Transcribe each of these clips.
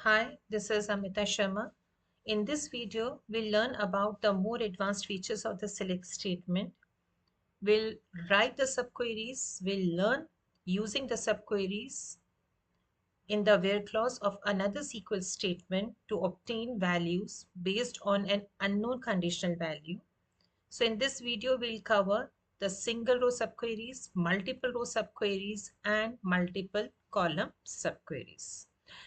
Hi, this is Amita Sharma. In this video, we'll learn about the more advanced features of the select statement. We'll write the subqueries. We'll learn using the subqueries in the where clause of another SQL statement to obtain values based on an unknown conditional value. So in this video, we'll cover the single row subqueries, multiple row subqueries, and multiple column subqueries.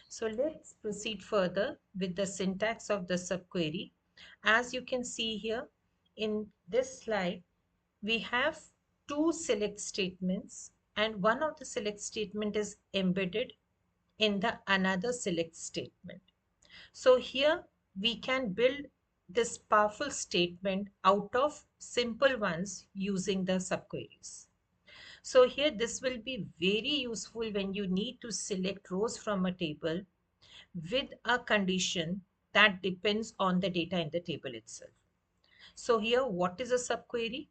So let's proceed further with the syntax of the subquery. As you can see here in this slide, we have two select statements and one of the select statement is embedded in the another select statement. So here we can build this powerful statement out of simple ones using the subqueries. So here this will be very useful when you need to select rows from a table with a condition that depends on the data in the table itself. So here what is a subquery?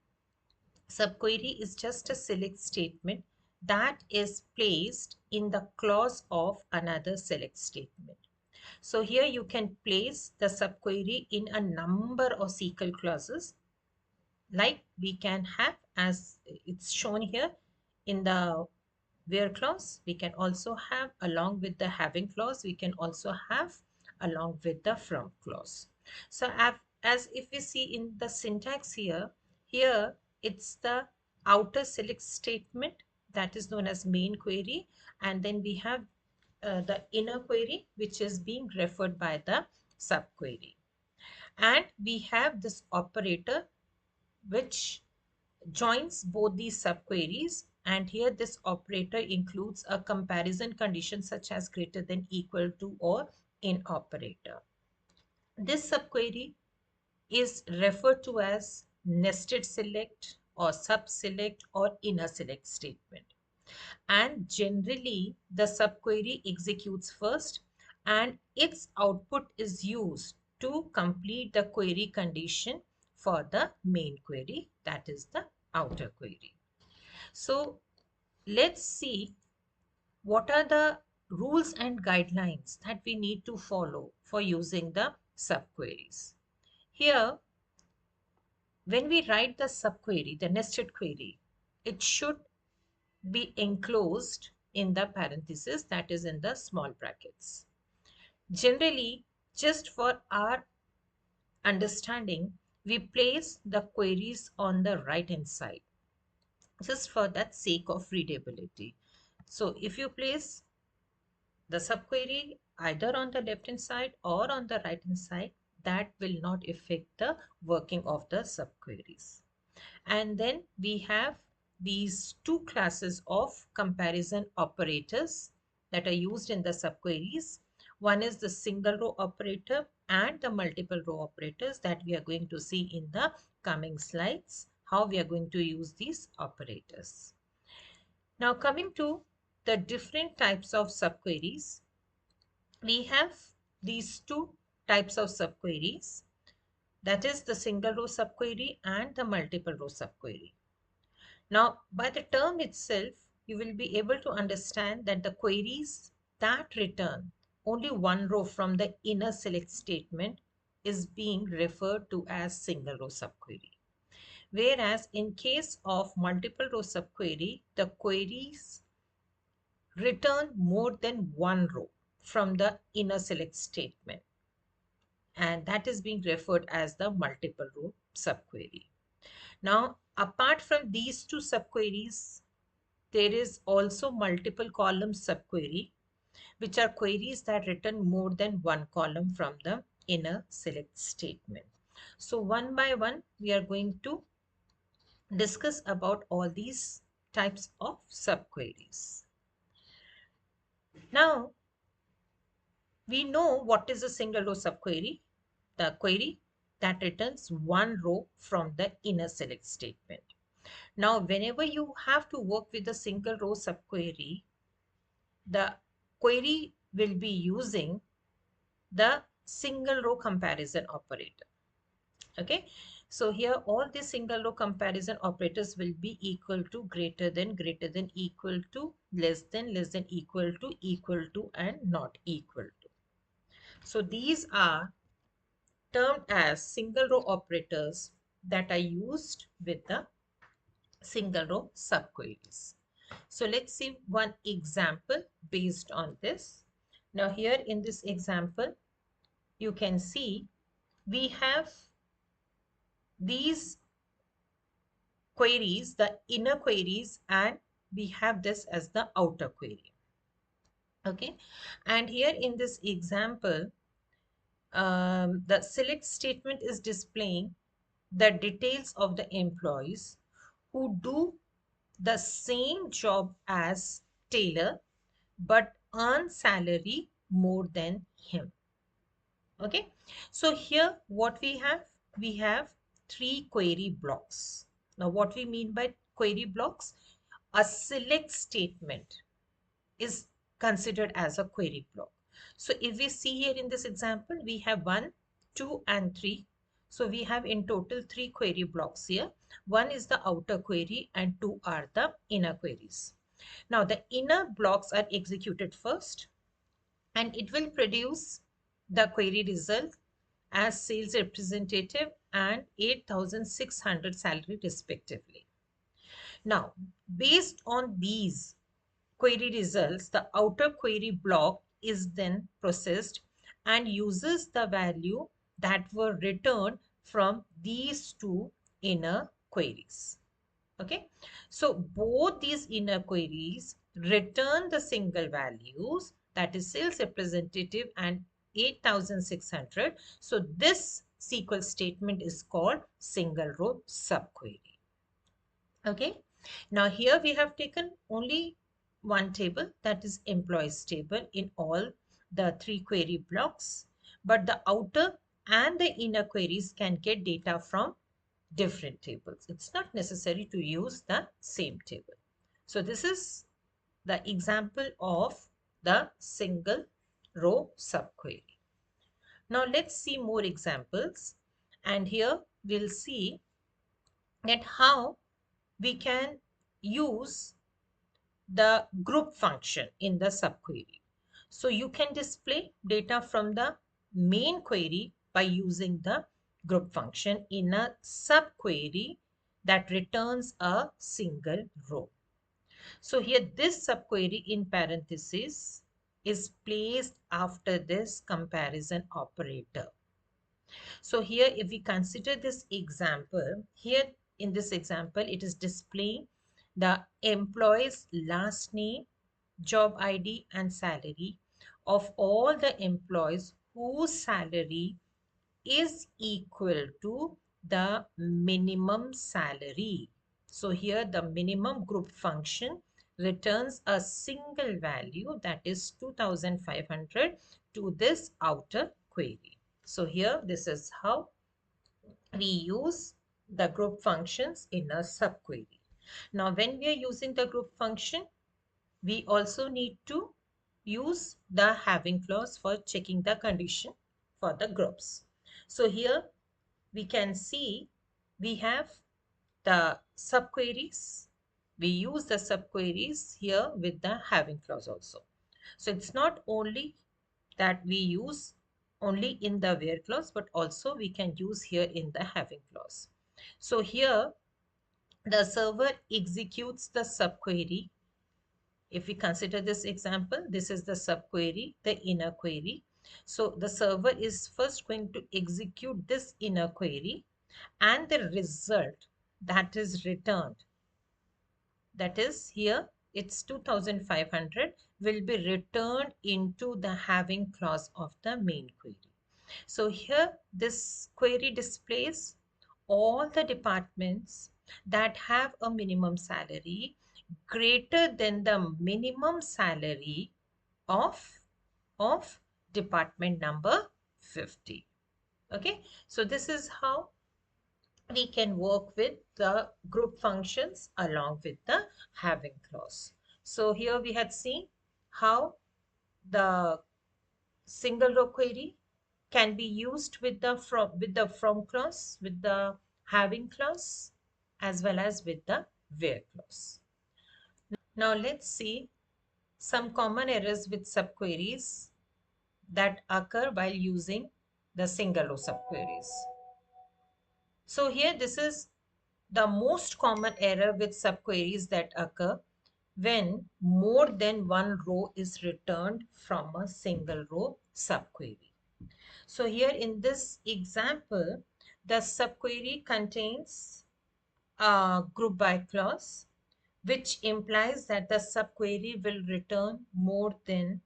Subquery is just a select statement that is placed in the clause of another select statement. So here you can place the subquery in a number of SQL clauses like we can have as it's shown here in the where clause. We can also have along with the having clause. We can also have along with the from clause. So as if we see in the syntax here it's the outer select statement that is known as main query, and then we have the inner query which is being referred by the subquery, and we have this operator which joins both these subqueries, and here this operator includes a comparison condition such as greater than equal to or in operator. This subquery is referred to as nested select or sub select or inner select statement. And generally the subquery executes first and its output is used to complete the query condition for the main query, that is the outer query. So let's see what are the rules and guidelines that we need to follow for using the subqueries. Here, when we write the subquery, the nested query, it should be enclosed in the parenthesis, that is in the small brackets. Generally, just for our understanding, we place the queries on the right hand side just for that sake of readability. So if you place the subquery either on the left hand side or on the right hand side, that will not affect the working of the subqueries. And then we have these two classes of comparison operators that are used in the subqueries. One is the single row operator and the multiple row operators that we are going to see in the coming slides, how we are going to use these operators. Now coming to the different types of subqueries, we have these two types of subqueries, that is the single row subquery and the multiple row subquery. Now, by the term itself, you will be able to understand that the queries that return only one row from the inner select statement is being referred to as single row subquery. Whereas in case of multiple row subquery, the queries return more than one row from the inner select statement, and that is being referred as the multiple row subquery. Now, apart from these two subqueries, there is also multiple column subquery, which are queries that return more than one column from the inner select statement. So one by one, we are going to discuss about all these types of subqueries. Now, we know what is a single row subquery, the query that returns one row from the inner select statement. Now, whenever you have to work with a single row subquery, the query will be using the single row comparison operator. Okay, so here all the single row comparison operators will be equal to, greater than, equal to, less than, equal to, and not equal to. So these are termed as single row operators that are used with the single row subqueries. So let's see one example based on this. Now here in this example, you can see we have these queries, the inner queries, and we have this as the outer query. Okay. And here in this example, the select statement is displaying the details of the employees who do the same job as Taylor but earn salary more than him. Okay, so here what we have three query blocks. Now what we mean by query blocks, a select statement is considered as a query block. So if we see here in this example, we have 1, 2 and 3. So we have in total 3 query blocks here. One is the outer query and 2 are the inner queries. Now the inner blocks are executed first and it will produce the query result as sales representative and 8,600 salary respectively. Now, based on these query results, the outer query block is then processed and uses the value that were returned from these two inner queries. Okay, so both these inner queries return the single values, that is sales representative and 8,600. So this SQL statement is called single row subquery. Okay, now here we have taken only one table, that is employees table in all the three query blocks, but the outer and the inner queries can get data from different tables. It's not necessary to use the same table. So this is the example of the single row subquery. Now let's see more examples. And here we'll see that how we can use the group function in the subquery. So you can display data from the main query by using the group function in a subquery that returns a single row. So here this subquery in parentheses is placed after this comparison operator. So here if we consider this example, here in this example, it is displaying the employee's last name, job ID and salary of all the employees whose salary is equal to the minimum salary. So here the minimum group function returns a single value, that is 2,500 to this outer query. So here this is how we use the group functions in a subquery. Now when we are using the group function, we also need to use the having clause for checking the condition for the groups. So here we can see we have the subqueries. We use the subqueries here with the having clause also. So it's not only that we use only in the where clause, but also we can use here in the having clause. So here the server executes the subquery. If we consider this example, this is the subquery, the inner query. So the server is first going to execute this inner query and the result that is returned, that is here it's 2,500, will be returned into the having clause of the main query. So here this query displays all the departments that have a minimum salary greater than the minimum salary of department number 50. Okay, so this is how we can work with the group functions along with the having clause. So here we had seen how the single row query can be used with the from clause, with the having clause, as well as with the where clause. Now let's see some common errors with subqueries that occur while using the single row subqueries. So here this is the most common error with subqueries that occur when more than one row is returned from a single row subquery. So here in this example, the subquery contains a group by clause, which implies that the subquery will return more than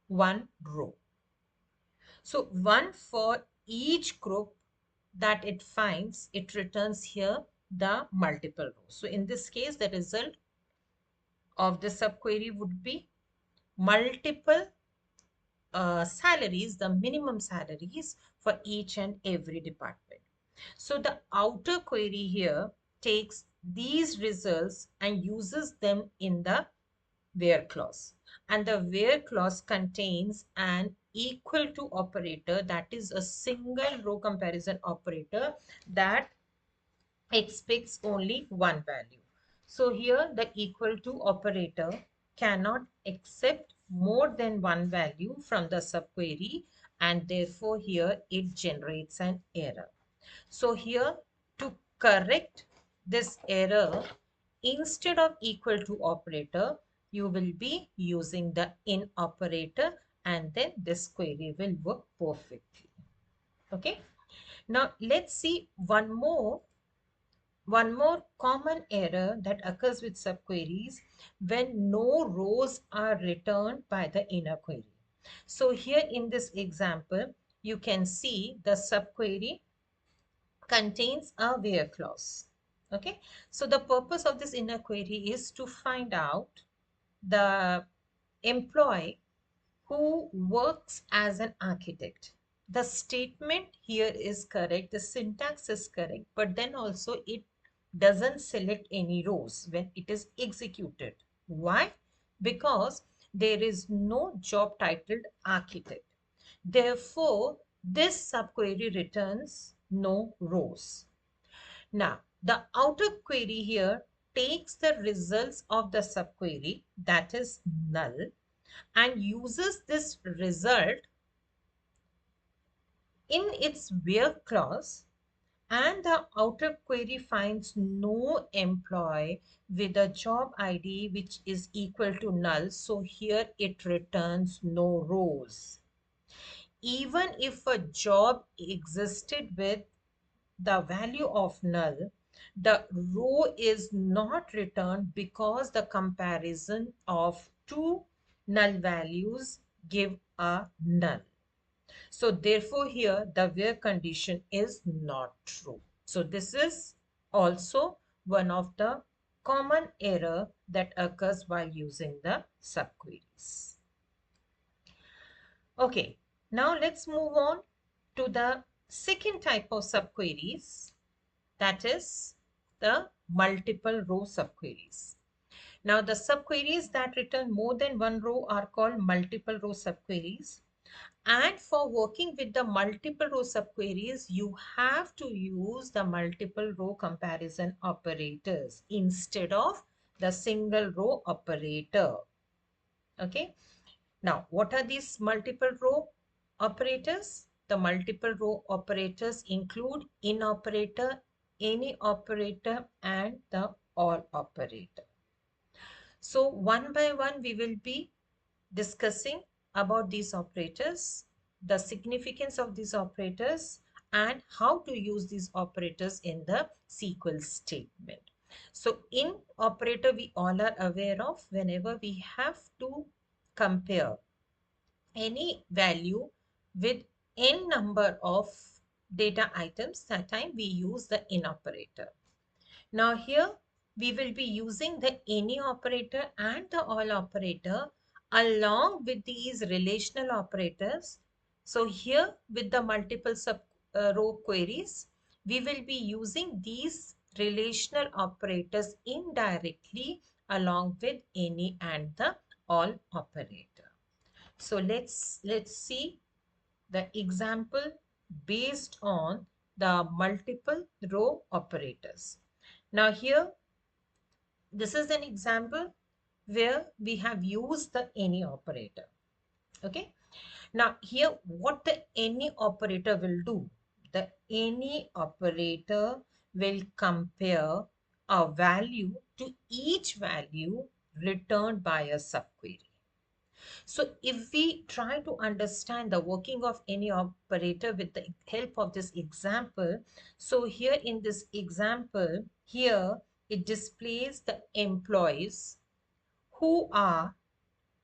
one row. So one for each group that it finds, it returns here the multiple rows. So in this case, the result of the subquery would be multiple salaries, the minimum salaries for each and every department. So the outer query here takes these results and uses them in the where clause. And the where clause contains an equal to operator, that is a single row comparison operator that expects only one value. So here the equal to operator cannot accept more than one value from the subquery, and therefore here it generates an error. So here to correct this error, instead of equal to operator, you will be using the in operator, and then this query will work perfectly. Okay. Now let's see one more common error that occurs with subqueries when no rows are returned by the inner query. So here in this example, you can see the subquery contains a where clause. Okay, so the purpose of this inner query is to find out the employee who works as an architect. The statement here is correct, the syntax is correct, but then also it doesn't select any rows when it is executed. Why? Because there is no job titled architect. Therefore, this subquery returns no rows. Now, the outer query here takes the results of the subquery, that is null, and uses this result in its where clause, and the outer query finds no employee with a job ID which is equal to null. So here it returns no rows. Even if a job existed with the value of null, the row is not returned because the comparison of two null values give a null. So therefore here the where condition is not true. So this is also one of the common error that occurs while using the subqueries. Okay, now let's move on to the second type of subqueries, that is the multiple row subqueries. Now the subqueries that return more than one row are called multiple row subqueries. And for working with the multiple row subqueries, you have to use the multiple row comparison operators instead of the single row operator. Okay. Now, what are these multiple row operators? The multiple row operators include in operator, any operator, and the all operator. So one by one, we will be discussing about these operators, the significance of these operators, and how to use these operators in the SQL statement. So in operator, we all are aware of whenever we have to compare any value with n number of data items, that time we use the in operator. Now here we will be using the any operator and the all operator along with these relational operators. So here with the multiple sub row queries, we will be using these relational operators indirectly along with any and the all operator. So let's see the example based on the multiple row operators. Now here, this is an example where we have used the any operator. Okay. Now here what the any operator will do, the any operator will compare a value to each value returned by a subquery. So if we try to understand the working of any operator with the help of this example, so here in this example, here it displays the employees who are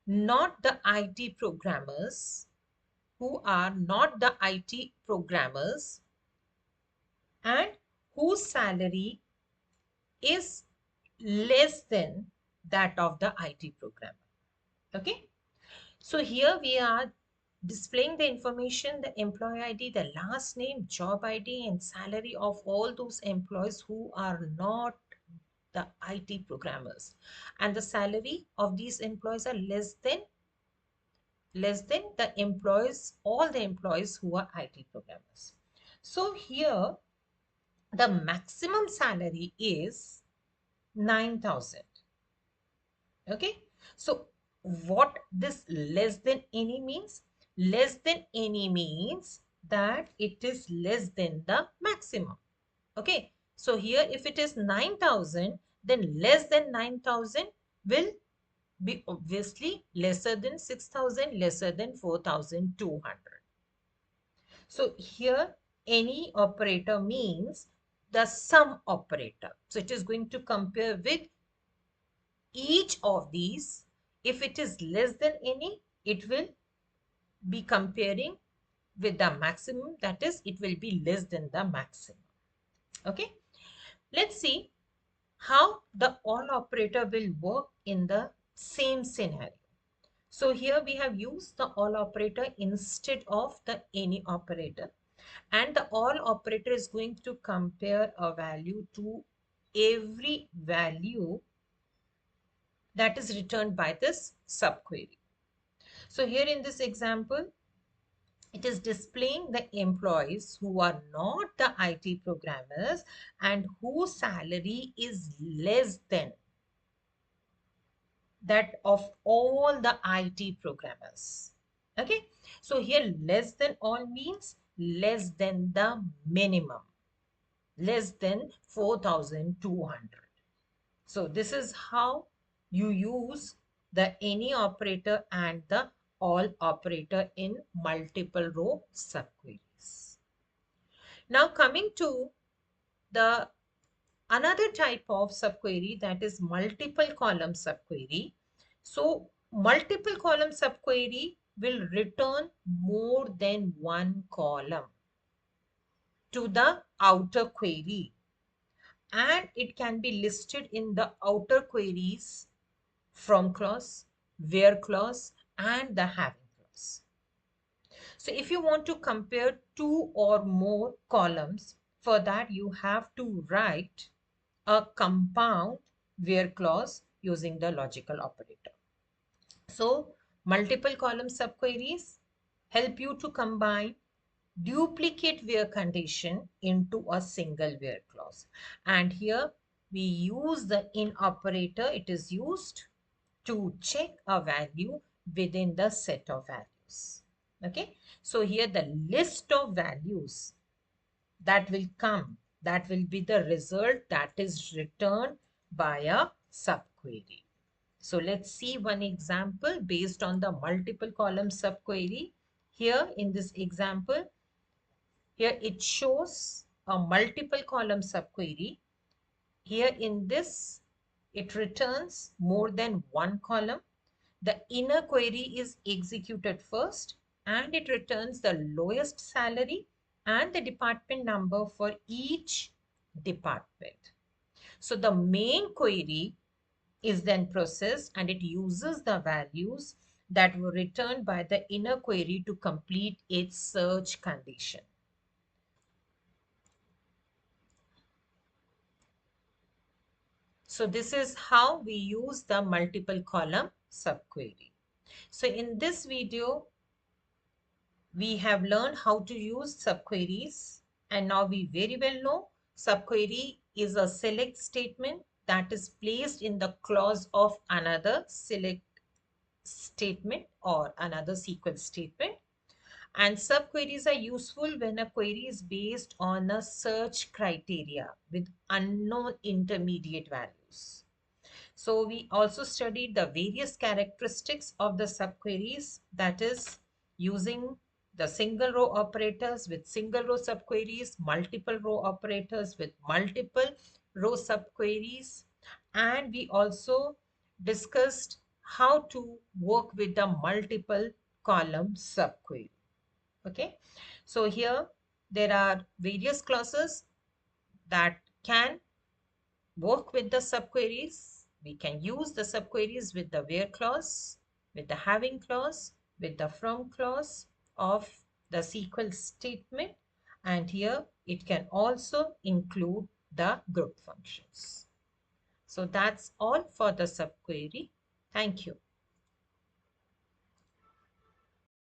not the IT programmers, and whose salary is less than that of the IT programmer. Okay. So here we are displaying the information, the employee ID, the last name, job ID, and salary of all those employees who are not the IT programmers. And the salary of these employees are less than the employees, all the employees who are IT programmers. So here the maximum salary is 9,000. Okay. So what this less than any means? Less than any means that it is less than the maximum. Okay. So here if it is 9,000, then less than 9,000 will be obviously lesser than 6,000, lesser than 4,200. So here any operator means the sum operator. So it is going to compare with each of these. If it is less than any, it will be comparing with the maximum, that is it will be less than the maximum. Okay, let's see how the all operator will work in the same scenario. So here we have used the all operator instead of the any operator, and the all operator is going to compare a value to every value that is returned by this subquery. So here in this example, it is displaying the employees who are not the IT programmers and whose salary is less than that of all the IT programmers. Okay, so here less than all means less than the minimum, less than 4,200. So this is how you use the any operator and the all operator in multiple row subqueries. Now coming to the another type of subquery, that is multiple column subquery. So multiple column subquery will return more than one column to the outer query, and it can be listed in the outer queries from clause, where clause, and the having clause. So if you want to compare two or more columns, for that you have to write a compound where clause using the logical operator. So multiple column subqueries help you to combine duplicate where condition into a single where clause. And here we use the in operator. It is used to check a value within the set of values. Okay. So here the list of values that will come, that will be the result that is returned by a subquery. So let's see one example based on the multiple column subquery. Here in this example, here it shows a multiple column subquery. Here in this, it returns more than one column. The inner query is executed first, and it returns the lowest salary and the department number for each department. So the main query is then processed, and it uses the values that were returned by the inner query to complete its search condition. So this is how we use the multiple column subquery. So in this video, we have learned how to use subqueries, and now we very well know subquery is a select statement that is placed in the clause of another select statement or another SQL statement. And subqueries are useful when a query is based on a search criteria with unknown intermediate values. So we also studied the various characteristics of the subqueries, that is using the single row operators with single row subqueries, multiple row operators with multiple row subqueries. And we also discussed how to work with the multiple column subquery. Okay, so here there are various clauses that can work with the subqueries. We can use the subqueries with the where clause, with the having clause, with the from clause of the SQL statement. And here it can also include the group functions. So that's all for the subquery. Thank you.